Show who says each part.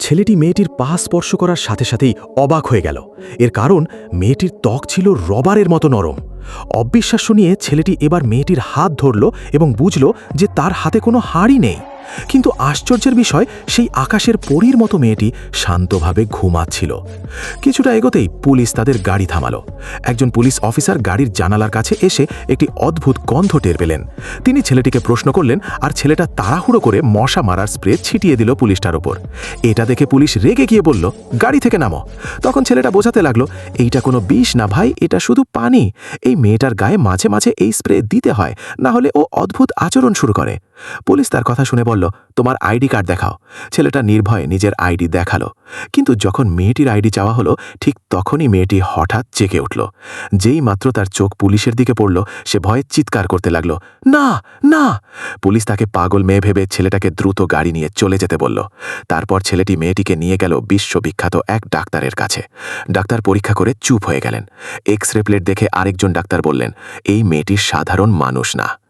Speaker 1: ছেলেটি মেয়েটির পা স্পর্শ করার সাথে সাথেই অবাক হয়ে গেল। এর কারণ মেয়েটির ত্বক ছিল রবারের মতো নরম। অবিশ্বাস্য নিয়ে ছেলেটি এবার মেয়েটির হাত ধরল এবং বুঝল যে তার হাতে কোনো হাড়ই নেই। কিন্তু আশ্চর্যের বিষয়, সেই আকাশের পরীর মতো মেয়েটি শান্তভাবে ঘুমাচ্ছিল। কিছুটা এগোতেই পুলিশ তাদের গাড়ি থামালো। একজন পুলিশ অফিসার গাড়ির জানালার কাছে এসে একটি অদ্ভুত গন্ধ টের পেলেন। তিনি ছেলেটিকে প্রশ্ন করলেন, আর ছেলেটা তাড়াহুড়ো করে মশা মারার স্প্রে ছিটিয়ে দিল পুলিশটার ওপর। এটা দেখে পুলিশ রেগে গিয়ে বলল, গাড়ি থেকে নামো। তখন ছেলেটা বোঝাতে লাগলো, এইটা কোনো বিষ না ভাই, এটা শুধু পানি। এই মেয়েটার গায়ে মাঝে মাঝে এই স্প্রে দিতে হয়, না হলে ও অদ্ভুত আচরণ শুরু করে। পুলিশ তার কথা শুনে বলল, তোমার আইডি কার্ড দেখাও। ছেলেটা নির্ভয়ে নিজের আইডি দেখালো। কিন্তু যখন মেয়েটির আইডি চাওয়া হলো, ঠিক তখনই মেয়েটি হঠাৎ জেগে উঠল। যেই মাত্র তার চোখ পুলিশের দিকে পড়ল, সে ভয়ে চিৎকার করতে লাগলো, না না। পুলিশ তাকে পাগল মেয়ে ভেবে ছেলেটাকে দ্রুত গাড়ি নিয়ে চলে যেতে বলল। তারপর ছেলেটি মেয়েটিকে নিয়ে গেল বিশ্ববিখ্যাত এক ডাক্তারের কাছে। ডাক্তার পরীক্ষা করে চুপ হয়ে গেলেন। এক্স রে প্লেট দেখে আরেকজন ডাক্তার বললেন, এই মেয়েটি সাধারণ মানুষ না।